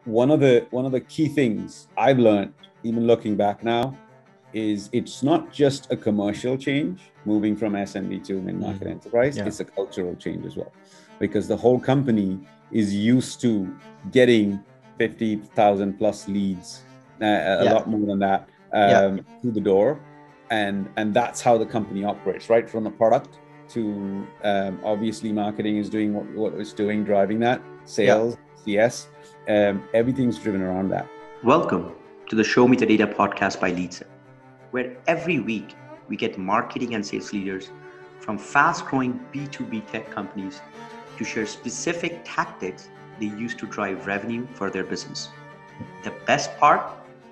one of the key things I've learned, even looking back now, is it's not just a commercial change moving from SMB to mid-market enterprise. It's a cultural change as well, because the whole company is used to getting 50,000 plus leads, a lot more than that, through the door, and that's how the company operates, right? From the product to obviously marketing is doing what it's doing, driving that, sales, CS, everything's driven around that. Welcome to the Show Me the Data podcast by LeadSift, where every week we get marketing and sales leaders from fast-growing B2B tech companies to share specific tactics they use to drive revenue for their business. The best part,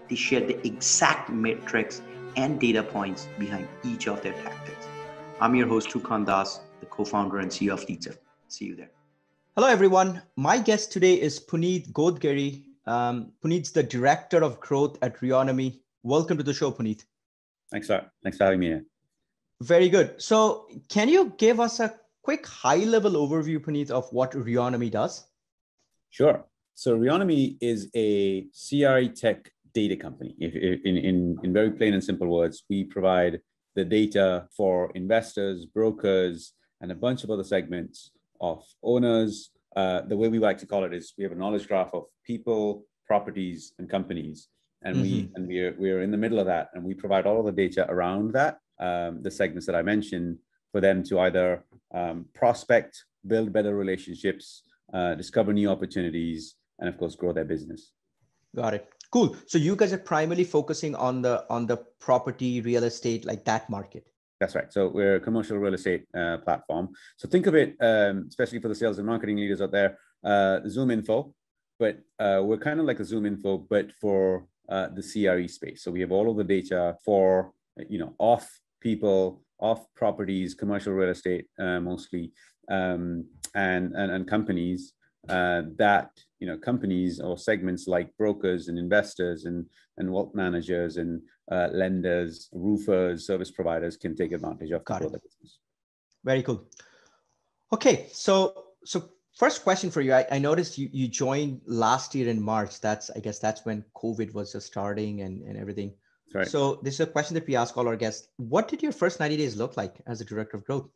they share the exact metrics and data points behind each of their tactics. I'm your host, Tukan, the co-founder and CEO of LeadSift. See you there. Hello, everyone. My guest today is Puneeth Ghodgeri. Puneeth's the Director of Growth at Reonomy. Welcome to the show, Puneeth. Thanks for having me here. Very good. So can you give us a quick high-level overview, Puneeth, of what Reonomy does? Sure. So Reonomy is a CRE tech data company. In very plain and simple words, we provide the data for investors, brokers, and a bunch of other segments of owners. The way we like to call it is we have a knowledge graph of people, properties, and companies, and we're in the middle of that, and we provide all of the data around that, the segments that I mentioned, for them to either prospect, build better relationships, discover new opportunities, and of course grow their business. Got it. Cool. So you guys are primarily focusing on the property, real estate, like that market. That's right. So we're a commercial real estate platform. So think of it, especially for the sales and marketing leaders out there, Zoom Info, but we're kind of like a Zoom Info, but for the CRE space. So we have all of the data for, off people, off properties, commercial real estate mostly, and companies that, companies or segments like brokers and investors and wealth managers and lenders, roofers, service providers can take advantage of to grow their business. Very cool. Okay, so first question for you. I noticed you joined last year in March. I guess that's when COVID was just starting and everything. That's right. So this is a question that we ask all our guests. What did your first 90 days look like as a director of growth?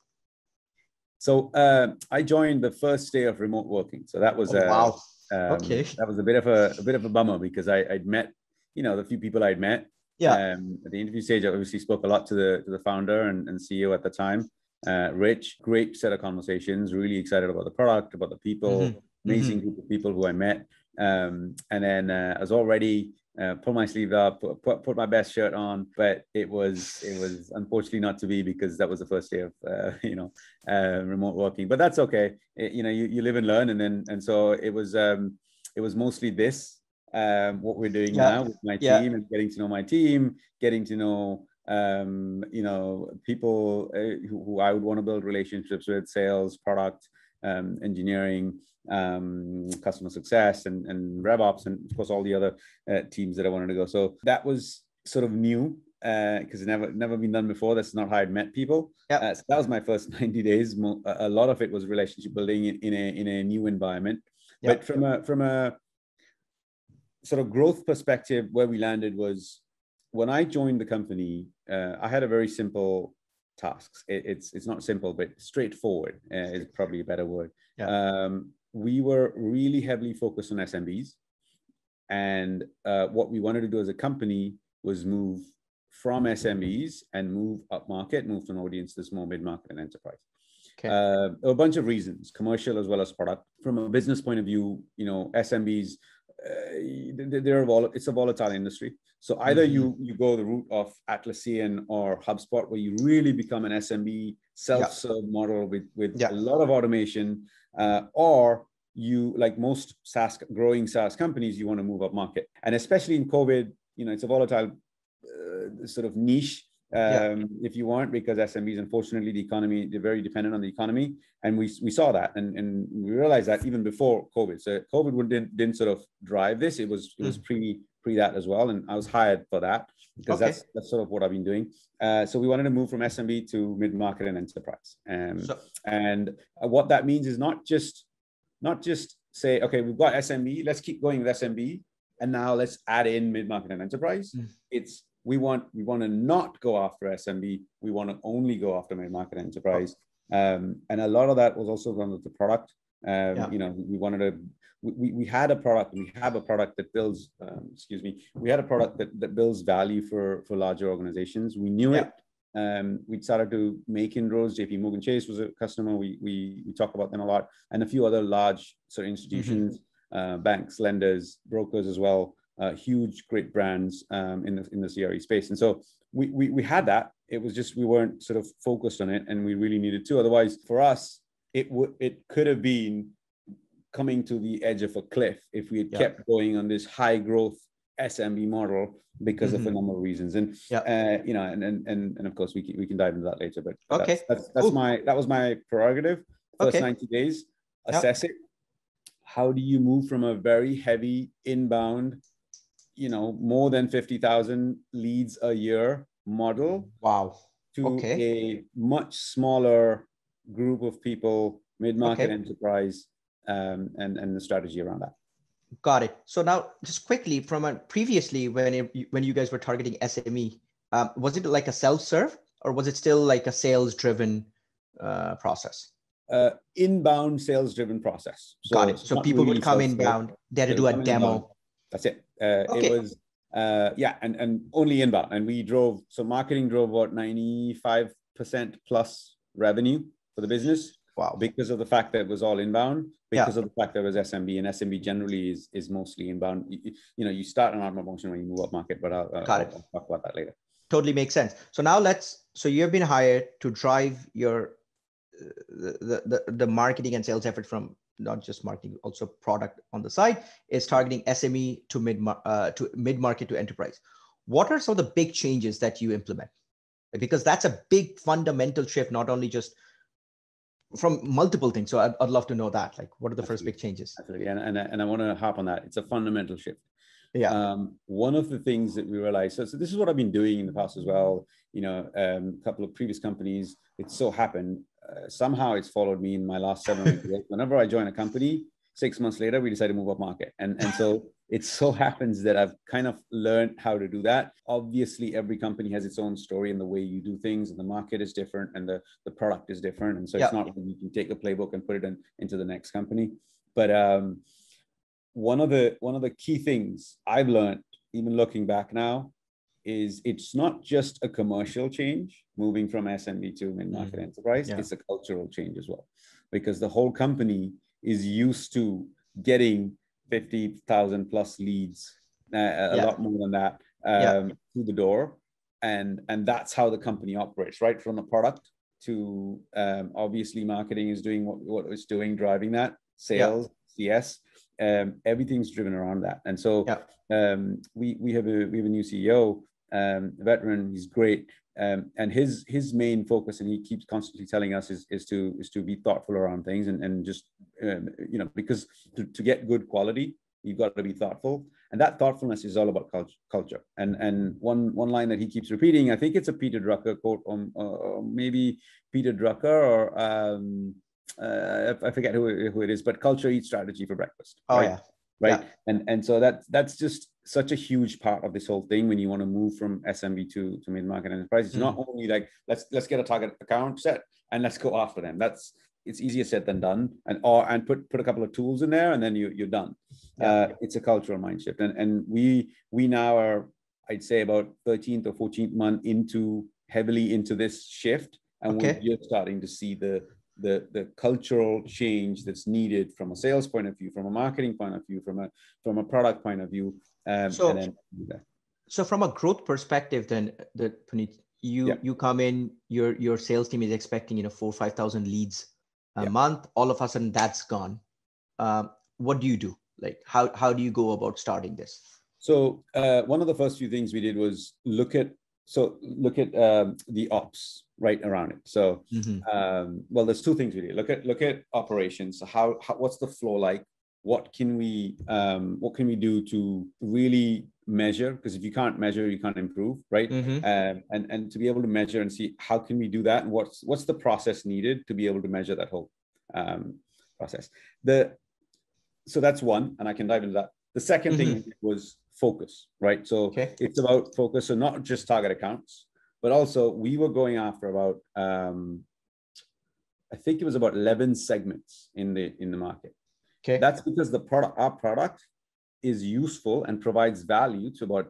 So I joined the first day of remote working. So that was wow. Okay. That was a bit of a bummer, because I'd met, the few people I'd met. At the interview stage, I obviously spoke a lot to the founder and CEO at the time, Rich. Great set of conversations. Really excited about the product, about the people. Amazing group of people who I met. And then I was already pull my sleeve up, put my best shirt on, but it was unfortunately not to be, because that was the first day of remote working. But that's okay. You live and learn, and so it was mostly this. What we're doing now with my team, and getting to know my team, getting to know people who I would want to build relationships with, sales, product, engineering, customer success, and RevOps, and of course all the other teams that I wanted to go. So that was sort of new, because it never been done before. That's not how I'd met people. So that was my first 90 days. A lot of it was relationship building in a new environment. But from a sort of growth perspective, where we landed was, when I joined the company, I had a very simple tasks. It's not simple, but straightforward is probably a better word. We were really heavily focused on SMBs, and what we wanted to do as a company was move from SMBs and move up market, move to an audience that's more mid-market and enterprise. A bunch of reasons, commercial as well as product. From a business point of view, SMBs, it's a volatile industry. So either you go the route of Atlassian or HubSpot, where you really become an SMB self-serve model with a lot of automation, or you, like most growing SaaS companies, you want to move up market. And especially in COVID, it's a volatile sort of niche, if you want, because SMBs, unfortunately, the economy, they're very dependent on the economy. And we saw that, and we realized that even before COVID. So COVID didn't sort of drive this. It was pre that as well. And I was hired for that, because that's sort of what I've been doing. So we wanted to move from SMB to mid-market and enterprise. And what that means is not just say, okay, we've got SMB, let's keep going with SMB, and now let's add in mid-market and enterprise. It's we want to not go after SMB. We want to only go after mid-market enterprise. And a lot of that was also done with the product. You know, we wanted to. We had a product. We have a product that builds. We had a product that builds value for larger organizations. We knew it. We started to make inroads. JP Morgan Chase was a customer. We talk about them a lot, and a few other large sort of institutions, banks, lenders, brokers as well. Huge, great brands in the CRE space. And so we had that. It was just we weren't sort of focused on it, and we really needed to. Otherwise, for us, it could have been coming to the edge of a cliff if we had kept going on this high growth SMB model because of a number of reasons. And you know, and of course we can dive into that later. But that's that was my prerogative. First 90 days, assess it. How do you move from a very heavy inbound, you know, more than 50,000 leads a year model to a much smaller group of people, mid-market enterprise, and the strategy around that. Got it. So now just quickly from previously when you guys were targeting SME, was it like a self-serve or was it still like a sales driven process? Inbound sales driven process. So got it. So people would come inbound, they had to do a demo. Inbound. That's it. It was and only inbound. And we drove, so marketing drove about 95% plus revenue for the business. Wow. Because of the fact that it was all inbound, because of the fact that it was SMB, and SMB generally is mostly inbound. You know, you start an outbound motion when you move up market, but I'll talk about that later. Totally makes sense. So now so you've been hired to drive your the marketing and sales effort from not just marketing, also product on the side is targeting SME to mid-market to enterprise. What are some of the big changes that you implement? Because that's a big fundamental shift, not only just from multiple things. So I'd love to know that. Like, what are the first big changes? Absolutely. And I want to harp on that. It's a fundamental shift. Yeah. One of the things that we realized, so this is what I've been doing in the past as well. You know, a couple of previous companies, it so happened, somehow it's followed me in my last 7 or 8 years. Whenever I join a company, 6 months later, we decide to move up market. And so it so happens that I've kind of learned how to do that. Obviously, every company has its own story and the way you do things, and the market is different and the product is different. And so it's not like you can take a playbook and put it into the next company. But one of the key things I've learned, even looking back now, is it's not just a commercial change, moving from SMB to mid-market enterprise. It's a cultural change as well, because the whole company is used to getting 50,000 plus leads, a lot more than that, through the door. And that's how the company operates, right? From the product to obviously marketing is doing what it's doing, driving that, sales, CS, everything's driven around that. And so we have a new CEO, veteran, he's great. And his main focus, and he keeps constantly telling us, is to be thoughtful around things and just you know, because to get good quality, you've got to be thoughtful, and that thoughtfulness is all about culture. And one line that he keeps repeating, I think it's a Peter Drucker quote, or maybe Peter Drucker, or I forget who it is, but culture eats strategy for breakfast. Right. And so that's just such a huge part of this whole thing when you want to move from SMB to mid-market enterprise. It's not only like let's get a target account set and let's go after them. It's easier said than done, and put a couple of tools in there and then you're done. It's a cultural mind shift, and we now are, I'd say, about 13th or 14th month heavily into this shift, and we're just starting to see the cultural change that's needed from a sales point of view, from a marketing point of view, from a product point of view. So from a growth perspective, then Puneeth, you come in, your sales team is expecting 4,000 or 5,000 leads a month. All of a sudden that's gone. What do you do? Like how do you go about starting this? So one of the first few things we did was look at the ops right around it. So well, there's two things we did. Look at operations. So how what's the flow like? What can we do to really measure? Because if you can't measure, you can't improve, right? And to be able to measure and see how can we do that, and what's the process needed to be able to measure that whole process. so that's one, and I can dive into that. The second thing was focus, right? So it's about focus. So not just target accounts, but also we were going after about, I think it was about 11 segments in the market. Okay. That's because our product is useful and provides value to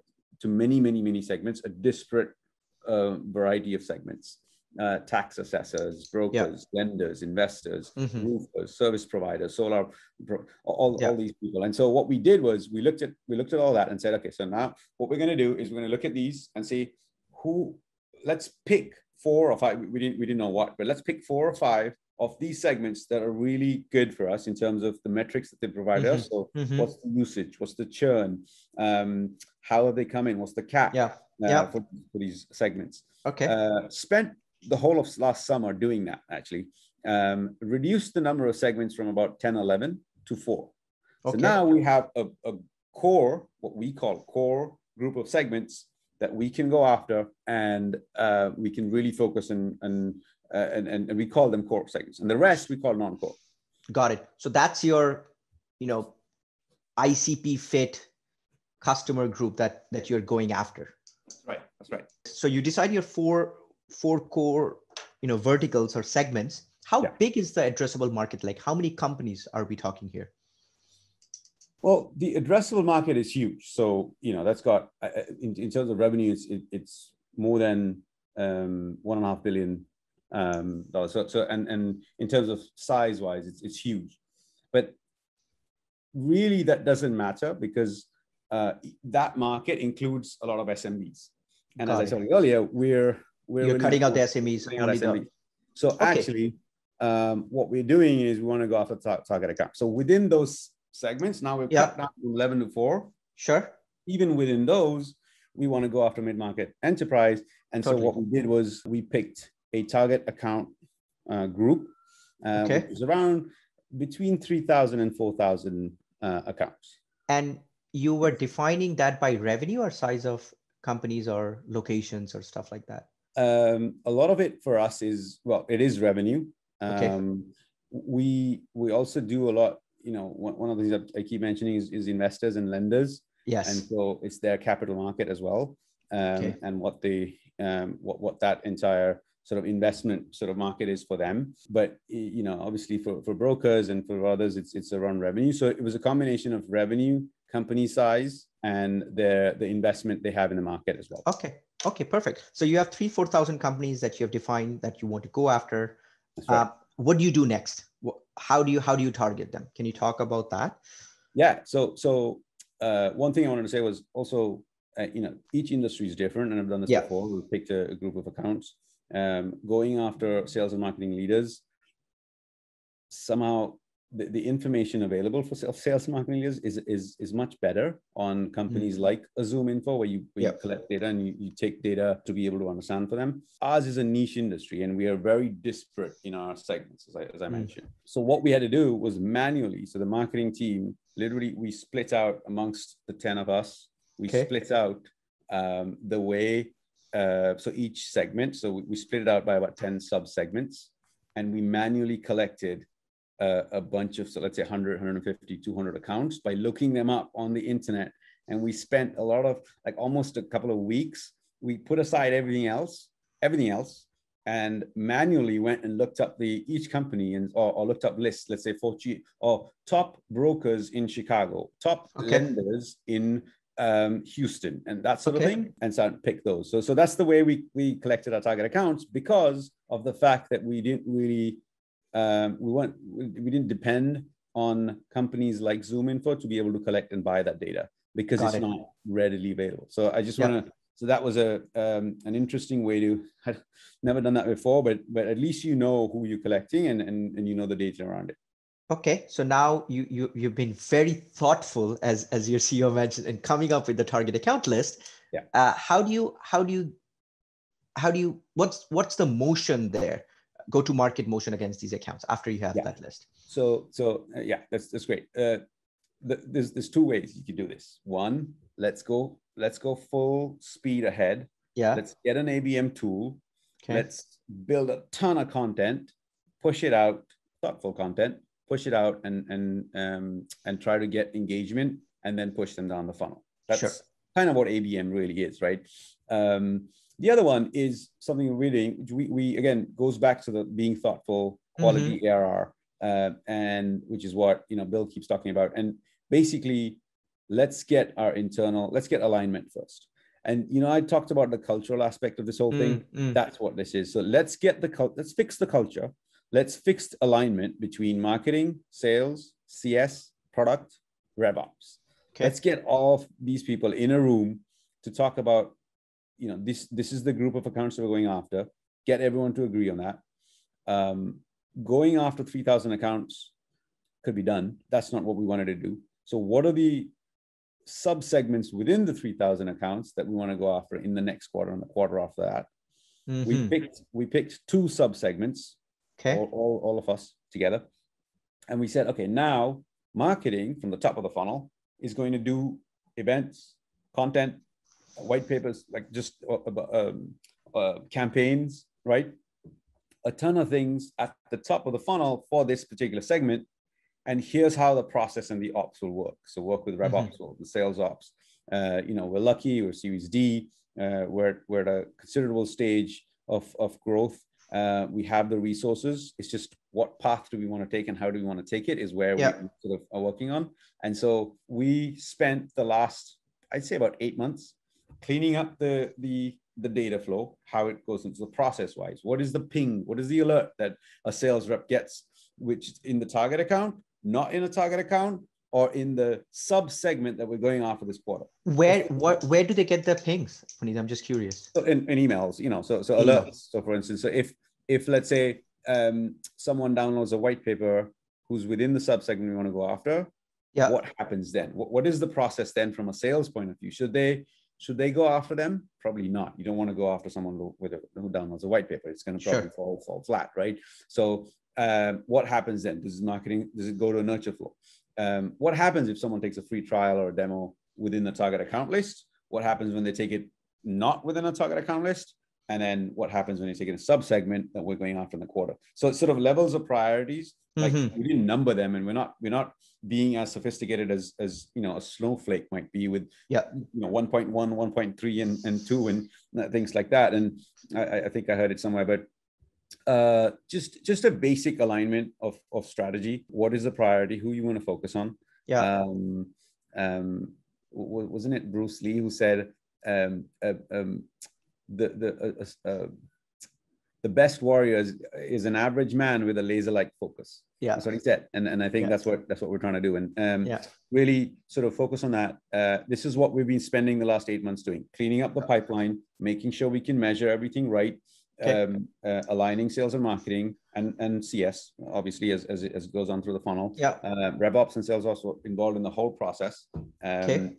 many segments, a disparate variety of segments. Tax assessors, brokers, lenders, investors, roofers, service providers, solar, all these people. And so what we did was we looked at all that and said, okay, so now what we're going to do is we're going to look at these and see let's pick 4 or 5. We didn't know what, but let's pick 4 or 5 of these segments that are really good for us in terms of the metrics that they provide us. So what's the usage? What's the churn? How have they come in? What's the cap for these segments? Okay. Spent the whole of last summer doing that, actually. Reduced the number of segments from about 10, 11 to 4. So now we have a core, what we call core group of segments that we can go after, and we can really focus and we call them core segments, and the rest we call non-core. Got it. So that's your, ICP fit customer group that you're going after. That's right. So you decide your four core, verticals or segments. How big is the addressable market? Like, how many companies are we talking here? Well, the addressable market is huge. So, that's got, in terms of revenue, it's more than $1.5 billion. So and in terms of size wise, it's huge. But really that doesn't matter, because that market includes a lot of SMBs. And as I said earlier, we're really cutting out the SMEs. So actually, what we're doing is we want to go after target accounts. So within those segments, now we've cut down from 11 to 4. Sure. Even within those, we want to go after mid-market enterprise. And so what we did was we picked a target account group, which is around between 3,000 and 4,000 accounts. And you were defining that by revenue or size of companies or locations or stuff like that? A lot of it for us is, it is revenue. We also do a lot, one of the things that I keep mentioning is investors and lenders. Yes. And so it's their capital market as well. And what that entire sort of investment sort of market is for them. But, obviously for brokers and for others, it's around revenue. So it was a combination of revenue, company size, and the investment they have in the market as well. Okay, perfect. So you have 4,000 companies that you have defined that you want to go after. That's right. What do you do next? How do you target them? Can you talk about that? Yeah. So one thing I wanted to say was also, each industry is different, and I've done this before. We picked a group of accounts, going after sales and marketing leaders. Somehow the information available for sales and marketing leaders is much better on companies like a ZoomInfo, where you collect data and you take data to be able to understand for them. Ours is a niche industry, and we are very disparate in our segments, as I mentioned. So what we had to do was manually, so the marketing team, literally, we split out amongst the 10 of us. We split out the way, so each segment, so we split it out by about 10 sub-segments, and we manually collected a bunch of, so let's say 100, 150, 200 accounts by looking them up on the internet. And we spent a lot of, almost a couple of weeks. We put aside everything else, and manually went and looked up each company or looked up lists, let's say or top brokers in Chicago, top lenders in Houston, and that sort of thing, and started to pick those. So that's the way we collected our target accounts, because of the fact that we didn't really we didn't depend on companies like ZoomInfo to be able to collect and buy that data, because it's not readily available. So I just want to, so that was an interesting way to, I've never done that before, but at least you know who you're collecting and you know the data around it. Okay, so now you've been very thoughtful, as your CEO mentioned, in coming up with the target account list. What's the motion there? Go to market motion against these accounts after you have that list. So that's great. There's 2 ways you can do this. One, let's go full speed ahead. Let's get an ABM tool. Let's build a ton of content, push it out, thoughtful content, push it out, and try to get engagement, and then push them down the funnel. That's kind of what ABM really is, right? The other one is something we're doing, which we again goes back to the being thoughtful, quality ARR, and which is what Bill keeps talking about. And basically, let's get alignment first. And I talked about the cultural aspect of this whole thing. That's what this is. So let's fix the culture. Let's fix alignment between marketing, sales, CS, product, RevOps. Okay. Let's get all of these people in a room to talk about, this is the group of accounts that we're going after. Get everyone to agree on that. Going after 3,000 accounts could be done. That's not what we wanted to do. So what are the sub-segments within the 3,000 accounts that we want to go after in the next quarter and the quarter after that? We picked 2 sub-segments, all of us together. And we said, okay, now marketing from the top of the funnel is going to do events, content, white papers, like just campaigns, right? A ton of things at the top of the funnel for this particular segment. And here's how the process and the ops will work. So work with RevOps or the sales ops. We're lucky, we're Series D, we're at a considerable stage of growth. We have the resources. It's just what path do we want to take and how do we want to take it is where we sort of are working on. And so we spent the last, I'd say about 8 months, cleaning up the data flow, how it goes into the process wise. What is the ping? What is the alert that a sales rep gets, which is in the target account, not in a target account, or in the sub segment that we're going after this quarter? Where do they get their pings, Puneeth? I'm just curious. So in emails, so alerts. So for instance, so if let's say someone downloads a white paper who's within the sub segment we want to go after, what happens then? What is the process then from a sales point of view? Should they go after them? Probably not. You don't want to go after someone who downloads a white paper. It's going to probably fall flat, right? So what happens then? Does it go to a nurture flow? What happens if someone takes a free trial or a demo within the target account list? What happens when they take it not within a target account list? And then what happens when they take it in a sub-segment that we're going after in the quarter? So it's sort of levels of priorities. Like we didn't number them, and we're not being as sophisticated as a snowflake might be with 1.1, 1.3 and 2 and things like that. And I think I heard it somewhere, but just a basic alignment of strategy. What is the priority? Who you want to focus on? Wasn't it Bruce Lee who said the best warrior is an average man with a laser-like focus. That's what he said, and I think that's what we're trying to do, and really sort of focus on that. This is what we've been spending the last 8 months doing: cleaning up the pipeline, making sure we can measure everything right, aligning sales and marketing and CS, obviously as it goes on through the funnel. RevOps and sales also involved in the whole process, and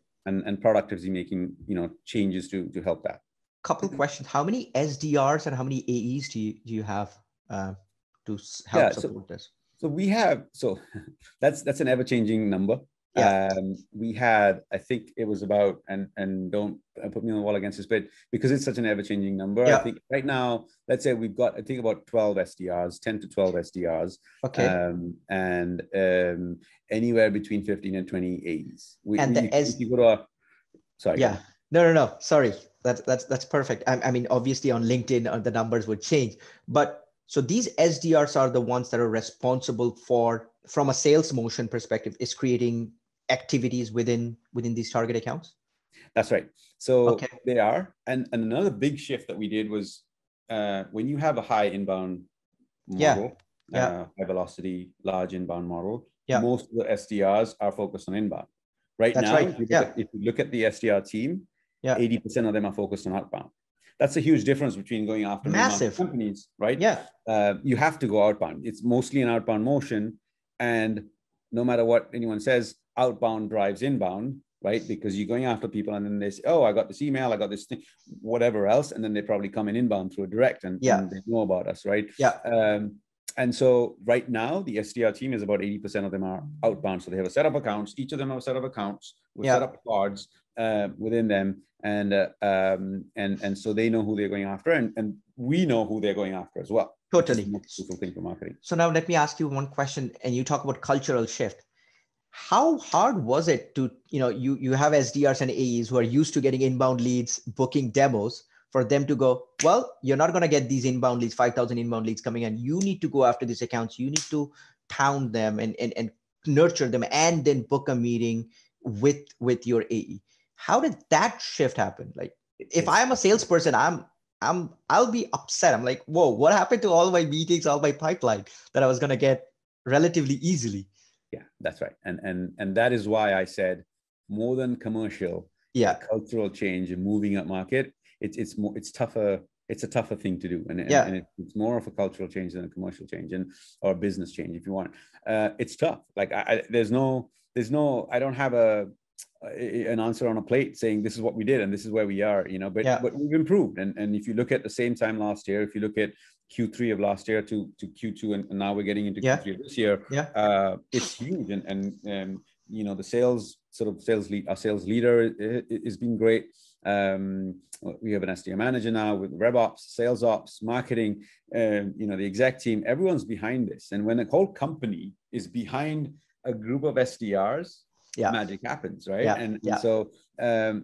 product is making changes to help that. Couple of questions. How many SDRs and how many AEs do you have to help support this? So we have, that's an ever-changing number. We had, I think it was about, and don't put me on the wall against this, but because it's such an ever-changing number, I think right now, let's say we've got, I think about 12 SDRs, 10 to 12 SDRs, and anywhere between 15 and 20 AEs. If you go to sorry. No. Sorry. That's perfect. I mean, obviously on LinkedIn, the numbers would change, but so these SDRs are the ones that are responsible for, from a sales motion perspective, is creating activities within these target accounts? That's right. So they are. And another big shift that we did was when you have a high inbound model, high velocity, large inbound model, most of the SDRs are focused on inbound. If you look at the SDR team, 80% of them are focused on outbound. That's a huge difference between going after massive companies, right? You have to go outbound. It's mostly an outbound motion. And no matter what anyone says, outbound drives inbound, right? Because you're going after people and then they say, oh, I got this email, I got this thing, whatever else. And then they probably come in inbound through a direct and they know about us, right? And so right now, the SDR team is about 80% of them are outbound. So they have a set of accounts. Each of them have a set of accounts with set up cards within them. And so they know who they're going after, and we know who they're going after as well. Totally. Which is the most crucial thing for marketing. So now let me ask you one question, and you talk about cultural shift. How hard was it to, you have SDRs and AEs who are used to getting inbound leads, booking demos, for them to go, well, you're not going to get these inbound leads, 5,000 inbound leads coming in. You need to go after these accounts. You need to pound them and nurture them, and then book a meeting with your AE. How did that shift happen? Like, if I'm a salesperson, I'll be upset. I'm like, whoa, what happened to all my meetings, all my pipeline that I was going to get relatively easily? Yeah, that's right. And that is why I said, more than commercial, cultural change and moving up market, it's tougher. It's a tougher thing to do, and it's more of a cultural change than a commercial change, or business change, if you want. It's tough. Like there's no. I don't have an answer on a plate saying this is what we did and this is where we are. But we've improved. And if you look at the same time last year, if you look at Q3 of last year to Q2, and now we're getting into Q3 of this year, it's huge. And the our sales leader has been great. We have an SDR manager now with RevOps, sales ops, marketing, the exec team. Everyone's behind this. And when a whole company is behind a group of SDRs, magic happens, right? And so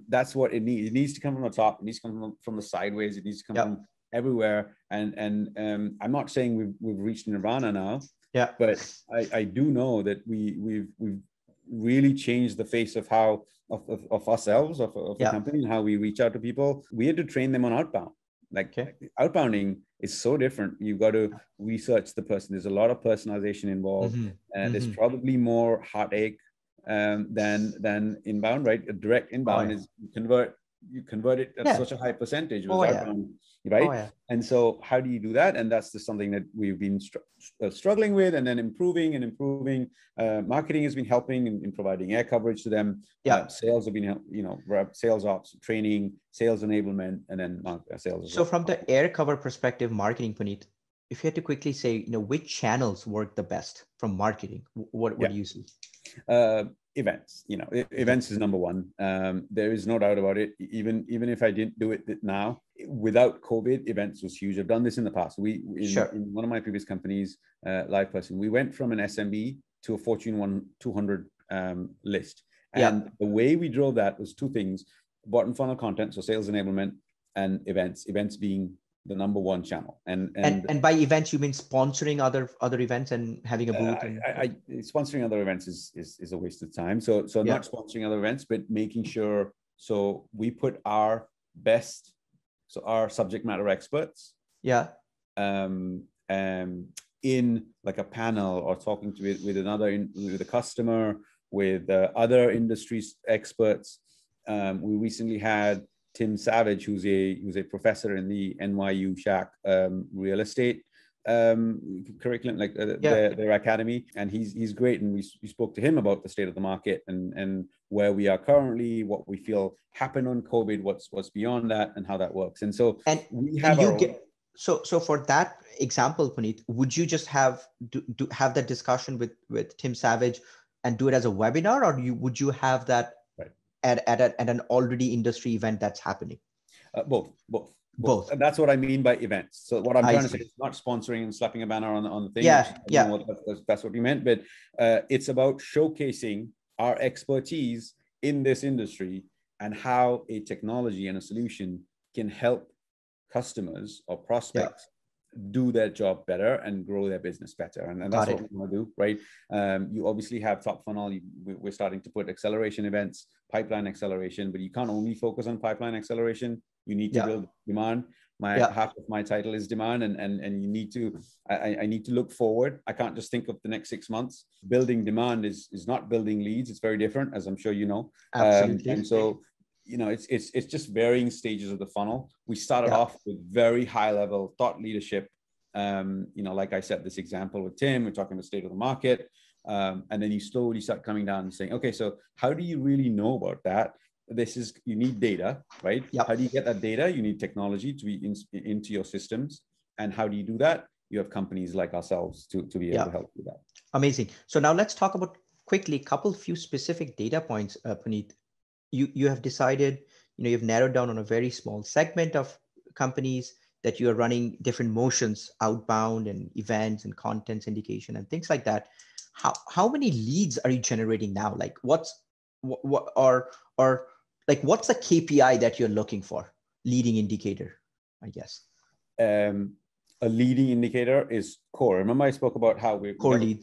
that's what it needs. It needs to come from the top. It needs to come from the sideways. It needs to come from everywhere. And I'm not saying we've reached nirvana now. But I do know that we've really changed the face of how of ourselves, of the company, and how we reach out to people. We had to train them on outbound. Outbounding is so different. You've got to research the person. There's a lot of personalization involved, and there's probably more heartache than inbound, right? A direct inbound is you convert it at such a high percentage with outbound, right? And so how do you do that? And that's just something that we've been struggling with, and then improving. Marketing has been helping in providing air coverage to them. Sales have been, sales ops, training, sales enablement, and then sales. So from the air cover perspective, marketing, Puneeth, if you had to quickly say, which channels work the best from marketing, what do you see? Events. Events is number one. There is no doubt about it. Even if I didn't do it now, without COVID, events was huge. I've done this in the past. In one of my previous companies, LivePerson, we went from an SME to a Fortune 200 list. And the way we drove that was two things: bottom funnel content, so sales enablement, and events being the number one channel. And by events, you mean sponsoring other events and having a booth? Sponsoring other events is a waste of time. So not sponsoring other events, but making sure, so we put our best, so our subject matter experts, in like a panel, or talking with a customer, with other industries experts. We recently had Tim Savage, who's a professor in the NYU Shack real estate curriculum, their academy, and he's great. And we spoke to him about the state of the market and where we are currently, what we feel happened on COVID, what's beyond that, and how that works. And so we have so for that example, Puneeth, would you just have that discussion with Tim Savage and do it as a webinar, or would you have that at an already industry event that's happening? Both. And that's what I mean by events. So what I'm trying to say is not sponsoring and slapping a banner on the thing. That's what we meant. But it's about showcasing our expertise in this industry and how a technology and a solution can help customers or prospects do their job better and grow their business better. And that's what we want to do, right? You obviously have top funnel. We're starting to put acceleration events, pipeline acceleration, but you can't only focus on pipeline acceleration. You need to build demand. Half of my title is demand, and you need to, I need to look forward. I can't just think of the next 6 months. Building demand is not building leads. It's very different, as I'm sure you know. Absolutely. And so, it's just varying stages of the funnel. We started off with very high level thought leadership. Like I said, this example with Tim, we're talking the state of the market. And then you slowly start coming down and saying, okay, so how do you really know about that? You need data, right? How do you get that data? You need technology to be into your systems. And how do you do that? You have companies like ourselves to be able to help you with that. Amazing. So now let's talk about quickly few specific data points, Puneeth. You have decided, you've narrowed down on a very small segment of companies that you are running different motions, outbound and events and content syndication and things like that. How many leads are you generating now? Like what's like what's the KPI that you're looking for? Leading indicator, I guess. A leading indicator is core. Remember I spoke about how we core leads.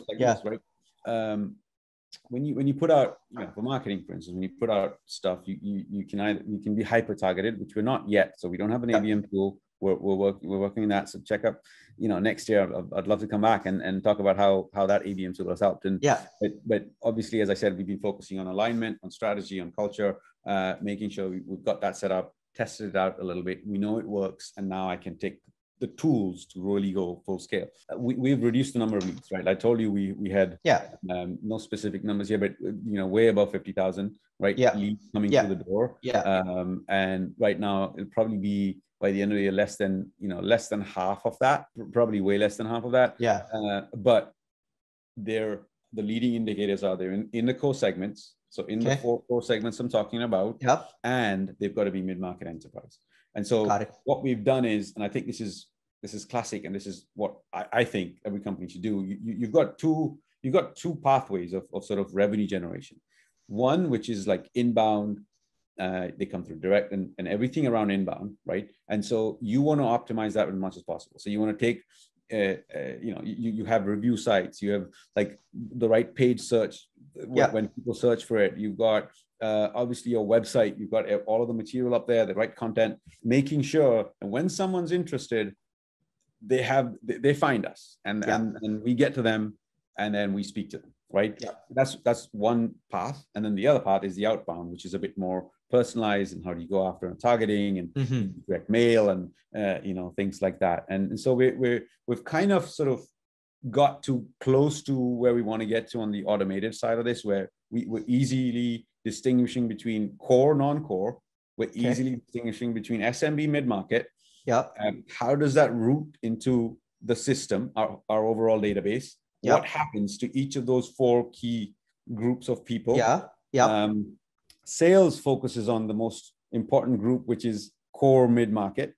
Segments, right? When you put out, for marketing, for instance, when you put out stuff, you can be hyper targeted, which we're not yet. So we don't have an ABM tool. We're working on that. So check up, next year. I'd love to come back and talk about how that ABM tool has helped. And but obviously, as I said, we've been focusing on alignment, on strategy, on culture, making sure we've got that set up, tested it out a little bit. We know it works, and now I can take the tools to really go full scale. We've reduced the number of leads, right? I told you we had no specific numbers here, but way above 50,000, right? Leads coming through the door. And right now it'll probably be by the end of the year less than half of that, probably way less than half of that. But the leading indicators are there in the core segments. So in the 4 core segments I'm talking about, and they've got to be mid-market enterprise. And so what we've done is, and I think this is classic, and this is what I think every company should do. You've got two pathways of sort of revenue generation. One, which is like inbound, they come through direct and everything around inbound, right? And so you want to optimize that as much as possible. So you want to take, you have review sites, you have like the right page search when people search for it. You've got obviously your website, you've got all of the material up there, the right content, making sure and when someone's interested, they find us and we get to them and then we speak to them, right? That's one path. And then the other path is the outbound, which is a bit more personalized, and how do you go after targeting and direct mail and things like that. And so we've kind of sort of got to close to where we want to get to on the automated side of this, where we're easily distinguishing between core, non-core. We're easily distinguishing between SMB, mid-market. How does that route into the system, our overall database? What happens to each of those 4 key groups of people? Sales focuses on the most important group, which is core mid-market.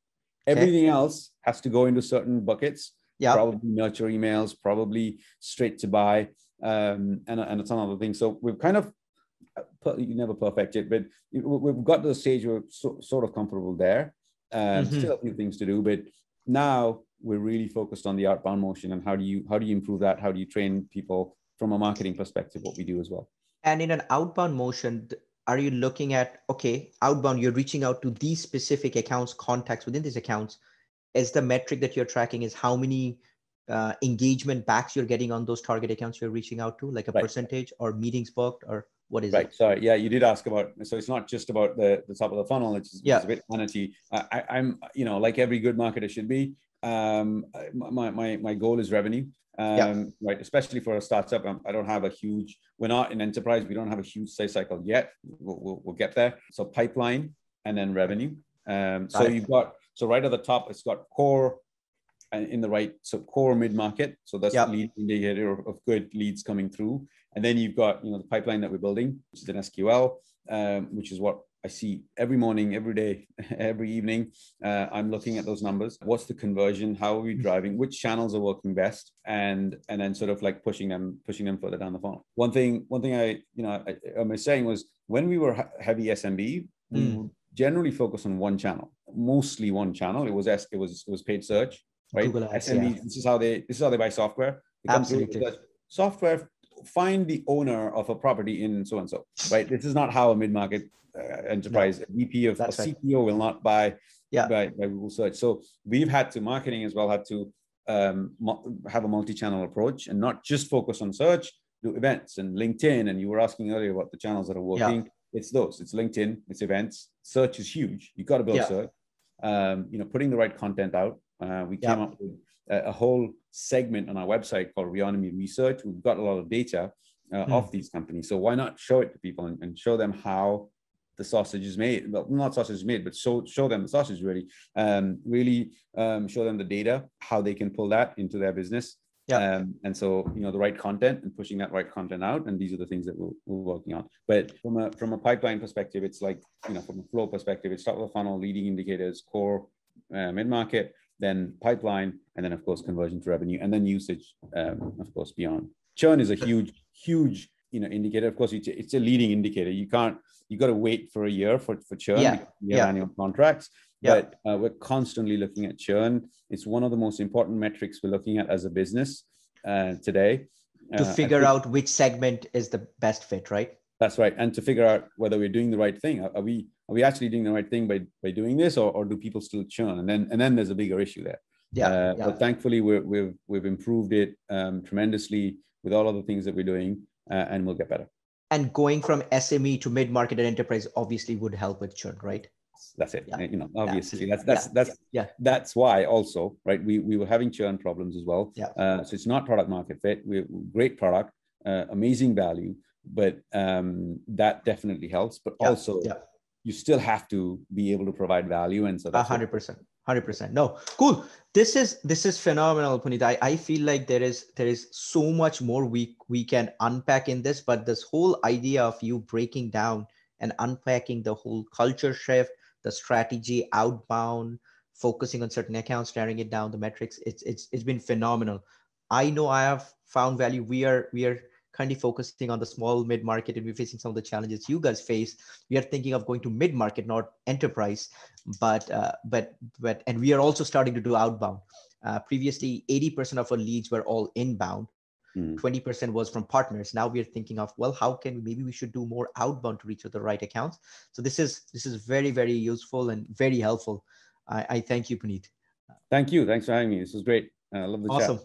Everything else has to go into certain buckets. Probably nurture emails, probably straight to buy, and a ton of other things. So we've kind of, you never perfect it, but we've got to the stage where we're sort of comfortable there. Still a few things to do, but now we're really focused on the outbound motion and how do you improve that? How do you train people from a marketing perspective, what we do as well? And in an outbound motion, are you looking at, outbound, you're reaching out to these specific accounts, contacts within these accounts? Is the metric that you're tracking is how many engagement backs you're getting on those target accounts you're reaching out to, like a percentage or meetings booked, or what is it? Sorry. Yeah, you did ask about, so it's not just about the top of the funnel, which is a bit vanity. I'm, like every good marketer should be, my goal is revenue. Right, especially for a startup. We're not in enterprise, we don't have a huge sales cycle yet. We'll get there. So pipeline and then revenue. So right at the top, it's got core, and in the right, so core mid-market. So that's the lead indicator of good leads coming through. And then you've got, the pipeline that we're building, which is in SQL, which is what I see every morning, every day, every evening. I'm looking at those numbers. What's the conversion? How are we driving? Which channels are working best? And then sort of like pushing them further down the funnel. One thing I was saying was, when we were heavy SMB, we would generally focus on one channel, mostly one channel. It was paid search, right? Google Ads, SMB. This is how they buy software. Absolutely. Software. Find the owner of a property in so and so, right? This is not how a mid-market enterprise VP of CPO will not buy Google search. So marketing as well had to have a multi-channel approach and not just focus on search, do events and LinkedIn. And you were asking earlier about the channels that are working. It's LinkedIn, it's events. Search is huge. You got to build search. Putting the right content out. We came up with a whole segment on our website called Reonomy Research. We've got a lot of data of these companies. So why not show it to people and show them how the sausage is made? Well, not sausage is made, but show them the sausage really. Really show them the data, how they can pull that into their business. And so, the right content and pushing that right content out. And these are the things that we're working on. But from a pipeline perspective, it's like, from a flow perspective, it's top of the funnel, leading indicators, core, mid-market, then pipeline, and then of course conversion to revenue, and then usage, of course, beyond. Churn is a huge indicator. Of course, it's a leading indicator. You got to wait for a year for churn because we have annual contracts. But we're constantly looking at churn. It's one of the most important metrics we're looking at as a business today. To figure out which segment is the best fit, right? That's right. And to figure out whether we're doing the right thing. Are we actually doing the right thing by doing this, or do people still churn? And then there's a bigger issue there. But thankfully we've improved it tremendously with all of the things that we're doing, and we'll get better. And going from SME to mid-market and enterprise obviously would help with churn, right? That's it. Obviously that's why also, right? We were having churn problems as well. So it's not product market fit. We're great product, amazing value, but that definitely helps. But also you still have to be able to provide value, and so that's 100%. No, cool. This is phenomenal, Puneeth. I feel like there is so much more we can unpack in this, but this whole idea of you breaking down and unpacking the whole culture shift, the strategy, outbound, focusing on certain accounts, narrowing it down, the metrics, it's been phenomenal. I know I have found value. We are currently focusing on the small mid-market, and we're facing some of the challenges you guys face. We are thinking of going to mid-market, not enterprise, but and we are also starting to do outbound. Previously, 80% of our leads were all inbound. 20% was from partners. Now we are thinking of, well, how can maybe we should do more outbound to reach the right accounts. So this is very, very useful and very helpful. I thank you, Puneeth. Thank you. Thanks for having me. This was great. I love the chat. Awesome.